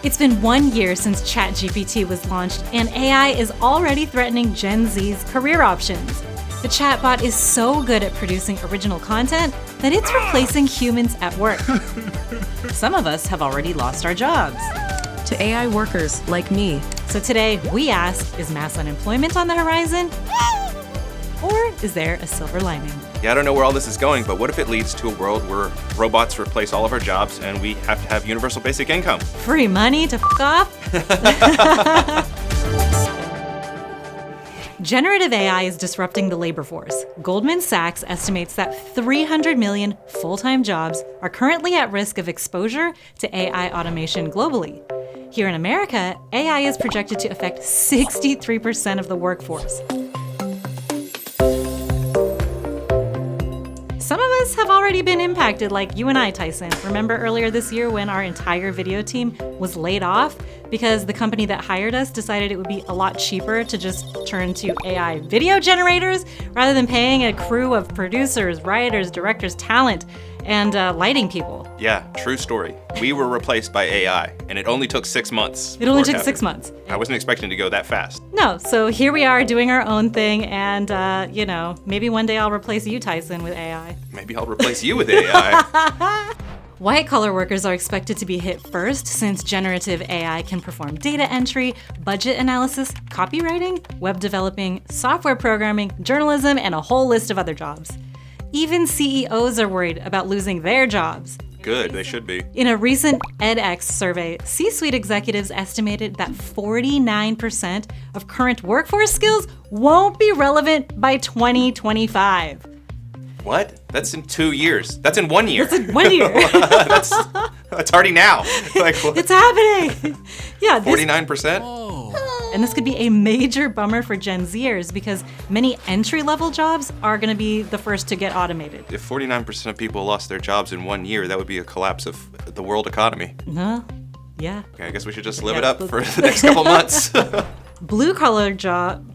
It's been 1 year since ChatGPT was launched, and AI is already threatening Gen Z's career options. The chatbot is so good at producing original content that it's replacing humans at work. Some of us have already lost our jobs. To AI workers like me. So today, we ask, is mass unemployment on the horizon? Or is there a silver lining? Yeah, I don't know where all this is going, but what if it leads to a world where robots replace all of our jobs and we have to have universal basic income? Free money to f*** off? Generative AI is disrupting the labor force. Goldman Sachs estimates that 300 million full-time jobs are currently at risk of exposure to AI automation globally. Here in America, AI is projected to affect 63% of the workforce. Some of us have already been impacted, like you and I, Tyson. Remember earlier this year when our entire video team was laid off because the company that hired us decided it would be a lot cheaper to just turn to AI video generators rather than paying a crew of producers, writers, directors, talent, and lighting people. Yeah, true story. We were replaced by AI, and it only took 6 months. It only took 6 months. I wasn't expecting to go that fast. No, so here we are doing our own thing, and maybe one day I'll replace you, Tyson, with AI. Maybe I'll replace you with AI. White-collar workers are expected to be hit first since generative AI can perform data entry, budget analysis, copywriting, web developing, software programming, journalism, and a whole list of other jobs. Even CEOs are worried about losing their jobs. Good, they should be. In a recent edX survey, C-suite executives estimated that 49% of current workforce skills won't be relevant by 2025. What? That's in 2 years. That's in 1 year. That's in 1 year. That's already now. Like, what? It's happening. Yeah. 49%? And this could be a major bummer for Gen Zers because many entry-level jobs are going to be the first to get automated. If 49% of people lost their jobs in 1 year, that would be a collapse of the world economy. Yeah. Okay, I guess we should just live it up for the next couple months. Blue-collar jobs.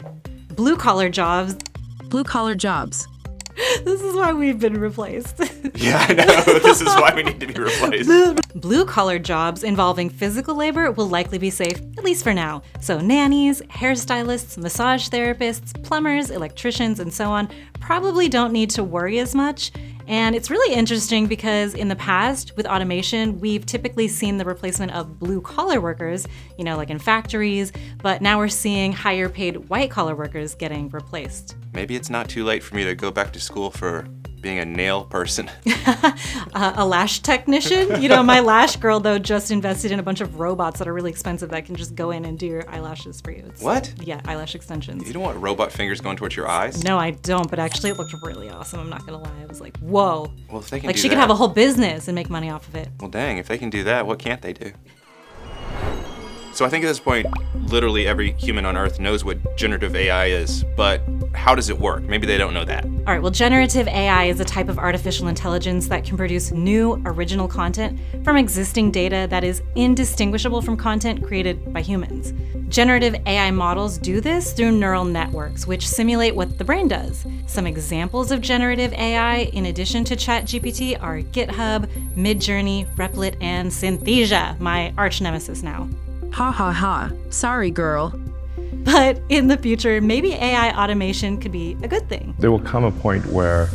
This is why we've been replaced. Yeah, I know. This is why we need to be replaced. Blue-collar jobs involving physical labor will likely be safe, at least for now. So nannies, hairstylists, massage therapists, plumbers, electricians, and so on probably don't need to worry as much. And it's really interesting because in the past, with automation, we've typically seen the replacement of blue-collar workers, like in factories, but now we're seeing higher-paid white-collar workers getting replaced. Maybe it's not too late for me to go back to school for being a nail person. A lash technician? My lash girl, though, just invested in a bunch of robots that are really expensive that can just go in and do your eyelashes for you. What? Yeah, eyelash extensions. You don't want robot fingers going towards your eyes? No, I don't, but actually it looked really awesome. I'm not gonna lie. I was like, whoa. Well, if they can like do she that, could have a whole business and make money off of it. Well, dang, if they can do that, what can't they do? So I think at this point, literally every human on Earth knows what generative AI is, but how does it work? Maybe they don't know that. All right, well, generative AI is a type of artificial intelligence that can produce new, original content from existing data that is indistinguishable from content created by humans. Generative AI models do this through neural networks, which simulate what the brain does. Some examples of generative AI, in addition to ChatGPT, are GitHub, Midjourney, Replit, and Synthesia, my arch nemesis now. Ha ha ha. Sorry, girl. But in the future, maybe AI automation could be a good thing. There will come a point where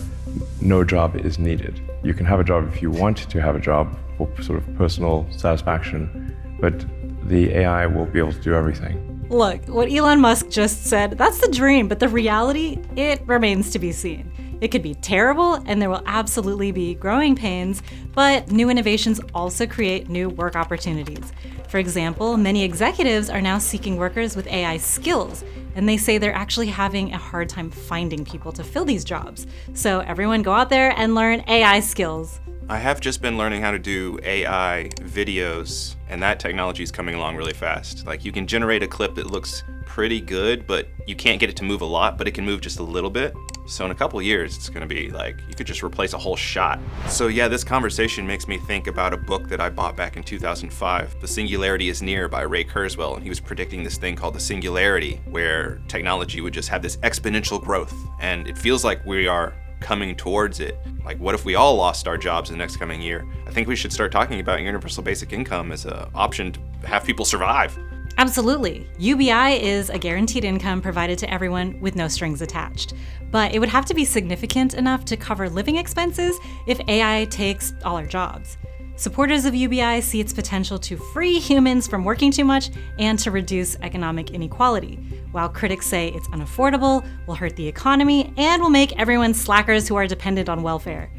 no job is needed. You can have a job if you want to have a job for sort of personal satisfaction, but the AI will be able to do everything. Look, what Elon Musk just said, that's the dream, but the reality, it remains to be seen. It could be terrible, and there will absolutely be growing pains, but new innovations also create new work opportunities. For example, many executives are now seeking workers with AI skills, and they say they're actually having a hard time finding people to fill these jobs. So everyone go out there and learn AI skills. I have just been learning how to do AI videos, and that technology is coming along really fast. Like, you can generate a clip that looks pretty good, but you can't get it to move a lot, but it can move just a little bit. So in a couple of years, it's gonna be like, you could just replace a whole shot. So yeah, this conversation makes me think about a book that I bought back in 2005, The Singularity is Near by Ray Kurzweil, and he was predicting this thing called the singularity, where technology would just have this exponential growth. And it feels like we are coming towards it. Like, what if we all lost our jobs in the next coming year? I think we should start talking about universal basic income as an option to have people survive. Absolutely. UBI is a guaranteed income provided to everyone with no strings attached. But it would have to be significant enough to cover living expenses if AI takes all our jobs. Supporters of UBI see its potential to free humans from working too much and to reduce economic inequality, while critics say it's unaffordable, will hurt the economy, and will make everyone slackers who are dependent on welfare.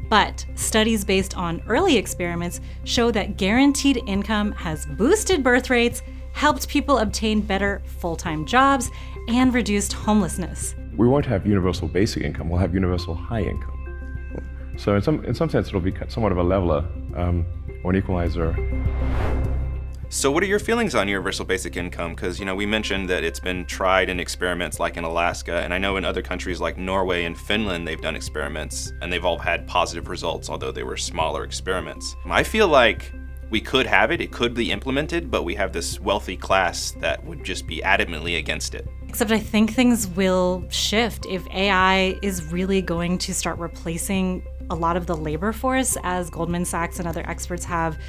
But studies based on early experiments show that guaranteed income has boosted birth rates, helped people obtain better full-time jobs, and reduced homelessness. We won't have universal basic income, we'll have universal high income. So in some sense, it'll be somewhat of a leveler or an equalizer. So what are your feelings on universal basic income? Because, we mentioned that it's been tried in experiments like in Alaska, and I know in other countries like Norway and Finland, they've done experiments, and they've all had positive results, although they were smaller experiments. I feel like we could have it could be implemented, but we have this wealthy class that would just be adamantly against it. Except I think things will shift if AI is really going to start replacing a lot of the labor force, as Goldman Sachs and other experts have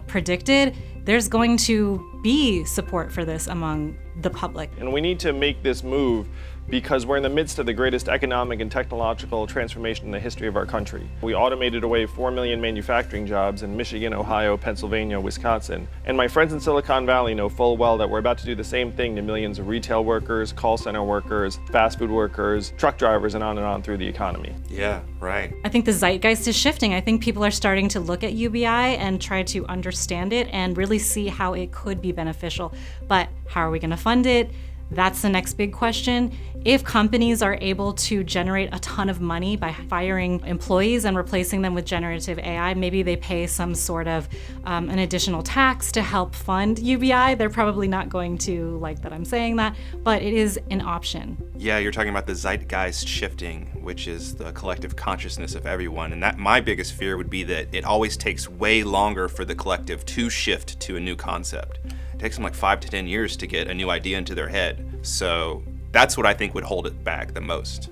predicted. There's going to be support for this among the public. And we need to make this move because we're in the midst of the greatest economic and technological transformation in the history of our country. We automated away 4 million manufacturing jobs in Michigan, Ohio, Pennsylvania, Wisconsin. And my friends in Silicon Valley know full well that we're about to do the same thing to millions of retail workers, call center workers, fast food workers, truck drivers, and on through the economy. Yeah, right. I think the zeitgeist is shifting. I think people are starting to look at UBI and try to understand it and really see how it could be beneficial. But how are we going to fund it? That's the next big question. If companies are able to generate a ton of money by firing employees and replacing them with generative AI, maybe they pay some sort of an additional tax to help fund UBI. They're probably not going to like that I'm saying that, but it is an option. Yeah, you're talking about the zeitgeist shifting, which is the collective consciousness of everyone. And that my biggest fear would be that it always takes way longer for the collective to shift to a new concept. It takes them like 5 to 10 years to get a new idea into their head. So that's what I think would hold it back the most.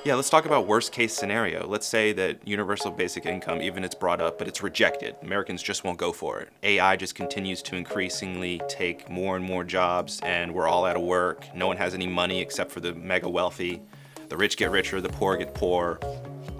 Yeah, let's talk about worst case scenario. Let's say that universal basic income, even it's brought up, but it's rejected. Americans just won't go for it. AI just continues to increasingly take more and more jobs, and we're all out of work. No one has any money except for the mega wealthy. The rich get richer, the poor get poorer.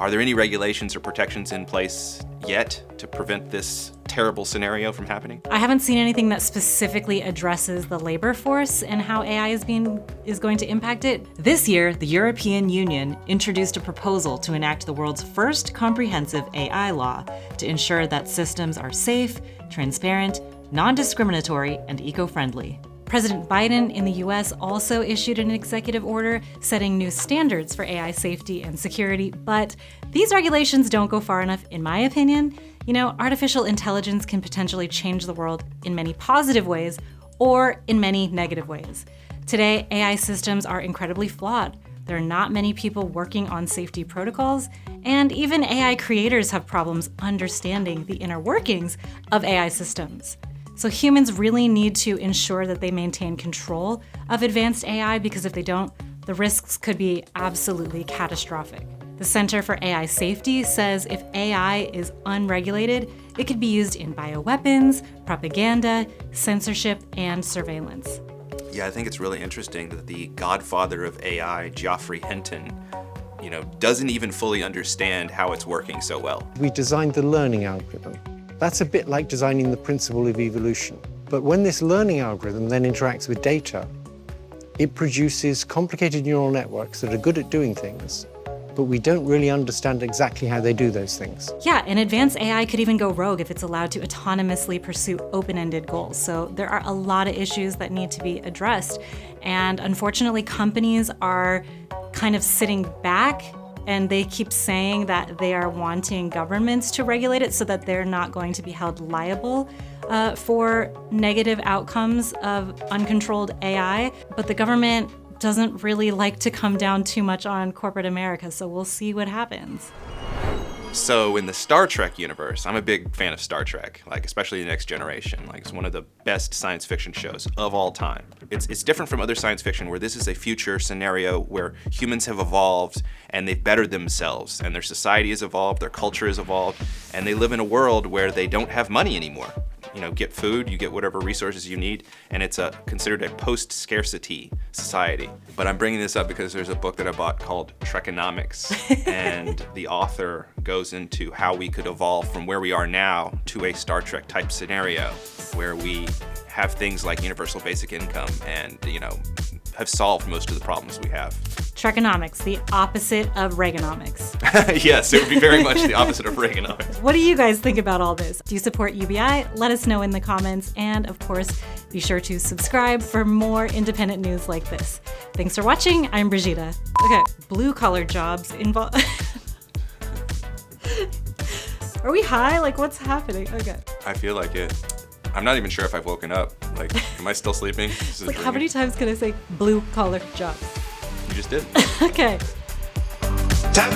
Are there any regulations or protections in place yet to prevent this terrible scenario from happening? I haven't seen anything that specifically addresses the labor force and how AI is going to impact it. This year, the European Union introduced a proposal to enact the world's first comprehensive AI law to ensure that systems are safe, transparent, non-discriminatory, and eco-friendly. President Biden in the US also issued an executive order setting new standards for AI safety and security, but these regulations don't go far enough, in my opinion. Artificial intelligence can potentially change the world in many positive ways or in many negative ways. Today, AI systems are incredibly flawed. There are not many people working on safety protocols, and even AI creators have problems understanding the inner workings of AI systems. So humans really need to ensure that they maintain control of advanced AI, because if they don't, the risks could be absolutely catastrophic. The Center for AI Safety says if AI is unregulated, it could be used in bioweapons, propaganda, censorship, and surveillance. Yeah, I think it's really interesting that the godfather of AI, Geoffrey Hinton, doesn't even fully understand how it's working so well. We designed the learning algorithm. That's a bit like designing the principle of evolution. But when this learning algorithm then interacts with data, it produces complicated neural networks that are good at doing things, but we don't really understand exactly how they do those things. Yeah, and advanced AI could even go rogue if it's allowed to autonomously pursue open-ended goals. So there are a lot of issues that need to be addressed. And unfortunately, companies are kind of sitting back, and they keep saying that they are wanting governments to regulate it so that they're not going to be held liable for negative outcomes of uncontrolled AI. But the government doesn't really like to come down too much on corporate America, so we'll see what happens. So in the Star Trek universe, I'm a big fan of Star Trek, like especially the Next Generation. Like it's one of the best science fiction shows of all time. It's different from other science fiction where this is a future scenario where humans have evolved and they've bettered themselves and their society has evolved, their culture has evolved, and they live in a world where they don't have money anymore. You know, get food, you get whatever resources you need, and it's considered a post-scarcity society. But I'm bringing this up because there's a book that I bought called Trekonomics, and the author goes into how we could evolve from where we are now to a Star Trek type scenario where we have things like universal basic income and, you know, have solved most of the problems we have. Trekonomics, the opposite of Reaganomics. Yes, it would be very much the opposite of Reaganomics. What do you guys think about all this? Do you support UBI? Let us know in the comments. And of course, be sure to subscribe for more independent news like this. Thanks for watching. I'm Brigida. Okay, blue-collar jobs involve... Are we high? Like, what's happening? Okay. I feel like it. I'm not even sure if I've woken up. Like, am I still sleeping? Like, how many times can I say blue-collar jobs? You just did. Okay. Time